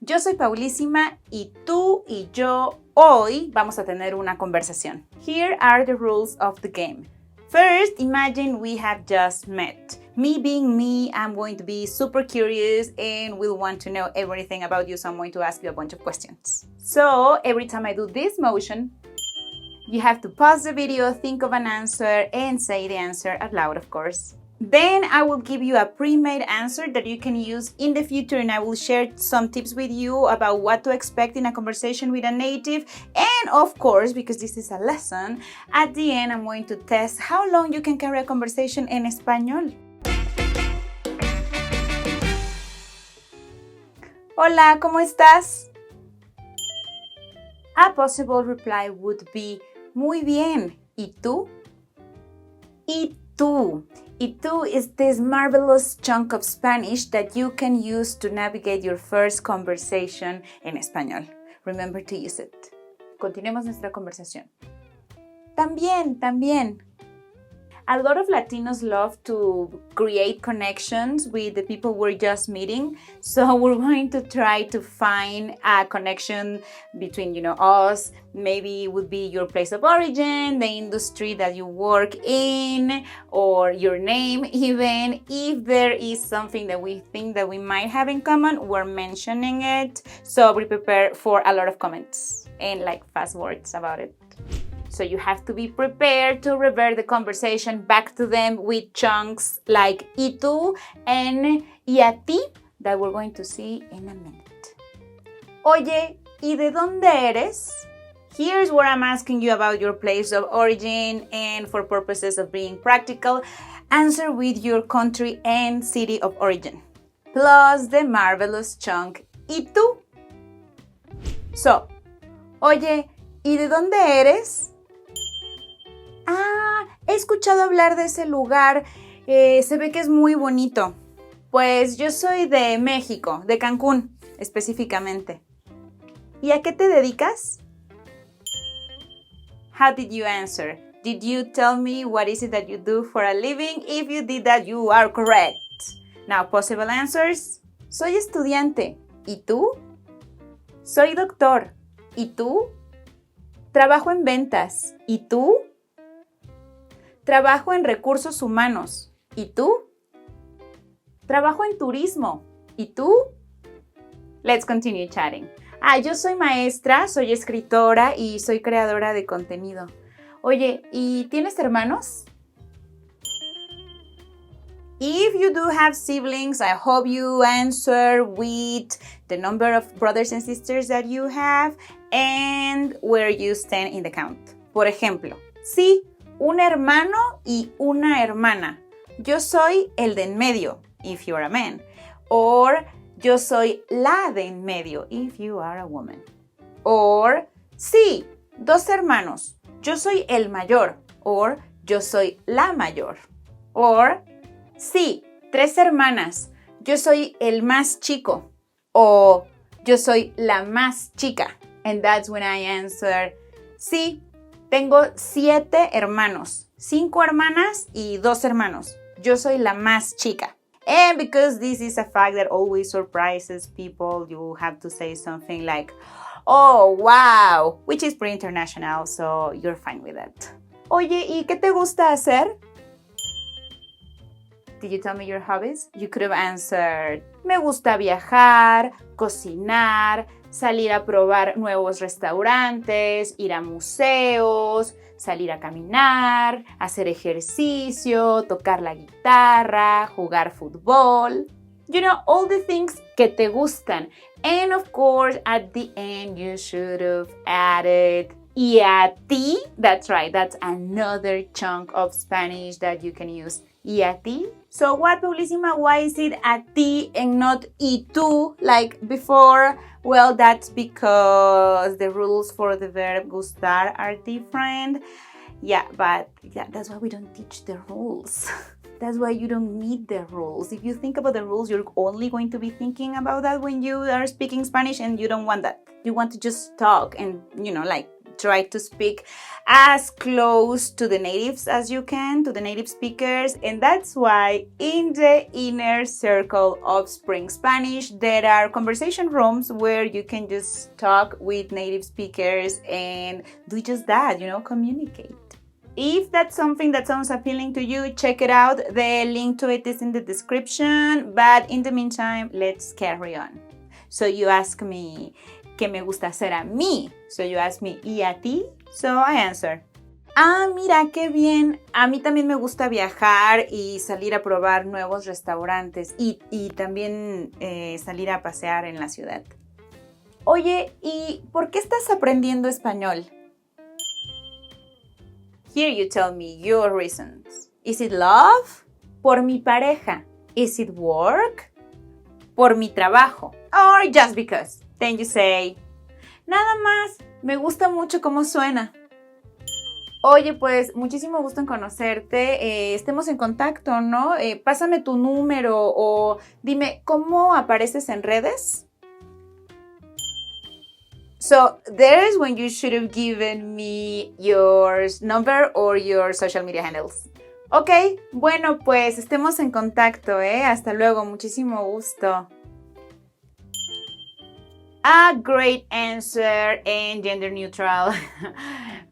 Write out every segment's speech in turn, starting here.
Yo soy Paulísima y tú y yo hoy vamos a tener una conversación. Here are the rules of the game. First, imagine we have just met. Me being me, I'm going to be super curious and will want to know everything about you, so I'm going to ask you a bunch of questions. So, every time I do this motion, you have to pause the video, think of an answer, and say the answer out loud, of course. Then I will give you a pre-made answer that you can use in the future, and I will share some tips with you about what to expect in a conversation with a native. And of course, because this is a lesson, at the end I'm going to test how long you can carry a conversation en español. Hola, ¿cómo estás? A possible reply would be muy bien. ¿Y tú? ¿Y tú? Y tú is this marvelous chunk of Spanish that you can use to navigate your first conversation en español. Remember to use it. Continuemos nuestra conversación. También. A lot of Latinos love to create connections with the people we're just meeting. So we're going to try to find a connection between, us. Maybe it would be your place of origin, the industry that you work in, or your name even. If there is something that we think that we might have in common, we're mentioning it. So be prepared for a lot of comments and fast words about it. So you have to be prepared to revert the conversation back to them with chunks like ¿y tú? And ¿y a ti? That we're going to see in a minute. Oye, ¿y de dónde eres? Here's where I'm asking you about your place of origin, and for purposes of being practical, answer with your country and city of origin, plus the marvelous chunk ¿y tú? So, oye, ¿y de dónde eres? He escuchado hablar de ese lugar, se ve que es muy bonito. Pues yo soy de México, de Cancún específicamente. ¿Y a qué te dedicas? How did you answer? Did you tell me what is it that you do for a living? If you did that, you are correct. Now, possible answers. Soy estudiante. ¿Y tú? Soy doctor. ¿Y tú? Trabajo en ventas. ¿Y tú? Trabajo en recursos humanos. ¿Y tú? Trabajo en turismo. ¿Y tú? Let's continue chatting. Yo soy maestra, soy escritora y soy creadora de contenido. Oye, ¿y tienes hermanos? If you do have siblings, I hope you answer with the number of brothers and sisters that you have and where you stand in the count. Por ejemplo, sí, un hermano y una hermana. Yo soy el de en medio, if you're a man. Or, yo soy la de en medio, if you are a woman. Or, sí, dos hermanos. Yo soy el mayor. Or, yo soy la mayor. Or, sí, tres hermanas. Yo soy el más chico. O, yo soy la más chica. And that's when I answer, sí, tengo 7 hermanos, 5 hermanas y 2 hermanos. Yo soy la más chica. And because this is a fact that always surprises people, you have to say something like, oh, wow, which is pretty international, so you're fine with that. Oye, ¿y qué te gusta hacer? Did you tell me your hobbies? You could have answered, me gusta viajar, cocinar, salir a probar nuevos restaurantes, ir a museos, salir a caminar, hacer ejercicio, tocar la guitarra, jugar fútbol. All the things que te gustan. And of course, at the end, you should have added ¿y a ti? That's right, that's another chunk of Spanish that you can use. ¿Y a ti? So what, Paulísima, why is it a ti and not ¿y tú like before? Well, that's because the rules for the verb gustar are different. But that's why we don't teach the rules. That's why you don't need the rules. If you think about the rules, you're only going to be thinking about that when you are speaking Spanish, and you don't want that. You want to just talk and, try to speak as close to the natives as you can, to the native speakers. And that's why in the inner circle of Spring Spanish, there are conversation rooms where you can just talk with native speakers and do just that, communicate. If that's something that sounds appealing to you, check it out. The link to it is in the description. But in the meantime, let's carry on. So you ask me, ¿qué me gusta hacer a mí? So you ask me, ¿y a ti? So I answer, mira, qué bien. A mí también me gusta viajar y salir a probar nuevos restaurantes y también salir a pasear en la ciudad. Oye, ¿y por qué estás aprendiendo español? Here you tell me your reasons. Is it love? Por mi pareja. Is it work? Por mi trabajo. Or just because. Then you say, nada más, me gusta mucho cómo suena. Oye, pues, muchísimo gusto en conocerte. Estemos en contacto, ¿no? Pásame tu número o dime, ¿cómo apareces en redes? So, there is when you should have given me your number or your social media handles. Ok, bueno, pues estemos en contacto, ¿eh? Hasta luego, muchísimo gusto. A great answer and gender neutral.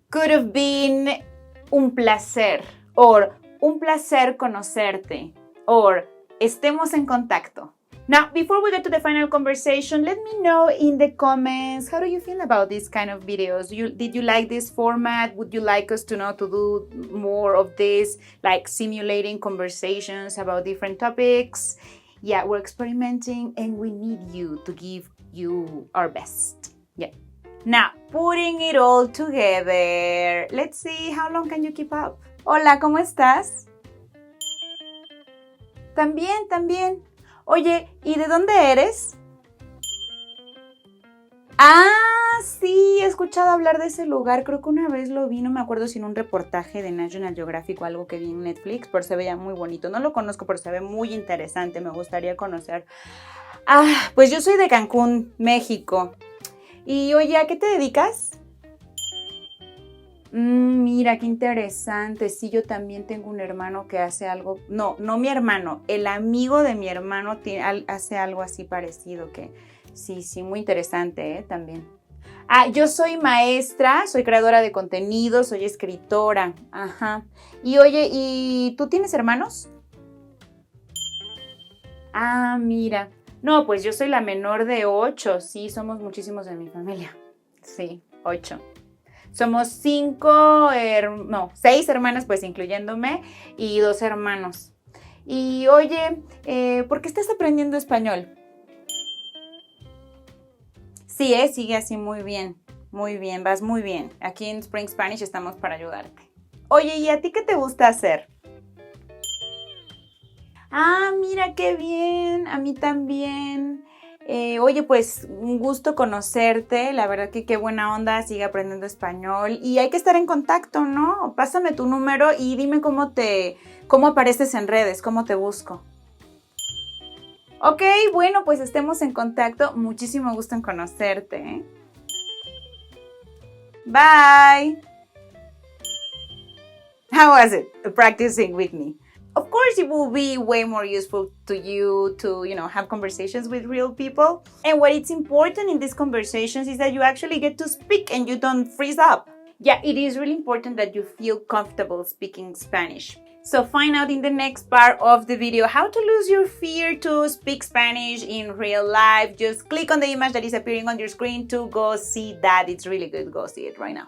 Could have been un placer, or un placer conocerte, or estemos en contacto. Now, before we get to the final conversation, let me know in the comments, how do you feel about these kind of videos? Did you like this format? Would you like us to do more of this, like simulating conversations about different topics? Yeah, we're experimenting and we need you to give you our best. Yeah. Now, putting it all together, let's see how long can you keep up. Hola, ¿cómo estás? También. Oye, ¿y de dónde eres? Sí, he escuchado hablar de ese lugar. Creo que una vez lo vi, no me acuerdo si en un reportaje de National Geographic o algo que vi en Netflix, pero se veía muy bonito. No lo conozco, pero se ve muy interesante. Me gustaría conocer. Pues yo soy de Cancún, México. Y oye, ¿a qué te dedicas? Mira, qué interesante. Sí, yo también tengo un hermano que hace algo. No mi hermano. El amigo de mi hermano hace algo así parecido. Que sí, muy interesante, también. Yo soy maestra, soy creadora de contenido, soy escritora. Ajá. Y oye, ¿y tú tienes hermanos? Mira. No, pues yo soy la menor de 8. Sí, somos muchísimos en mi familia. Sí, 8. Somos 6 hermanas, pues incluyéndome, y 2 hermanos. Y oye, ¿por qué estás aprendiendo español? Sí, sigue así muy bien, vas muy bien. Aquí en Spring Spanish estamos para ayudarte. Oye, ¿y a ti qué te gusta hacer? Mira qué bien, a mí también. Oye, pues un gusto conocerte, la verdad que qué buena onda, sigue aprendiendo español y hay que estar en contacto, ¿no? Pásame tu número y dime cómo apareces en redes, cómo te busco. Ok, bueno, pues estemos en contacto, muchísimo gusto en conocerte, ¿eh? Bye! How was it practicing with me? Of course, it will be way more useful to you to, have conversations with real people. And what is important in these conversations is that you actually get to speak and you don't freeze up. Yeah, it is really important that you feel comfortable speaking Spanish. So find out in the next part of the video how to lose your fear to speak Spanish in real life. Just click on the image that is appearing on your screen to go see that. It's really good. Go see it right now.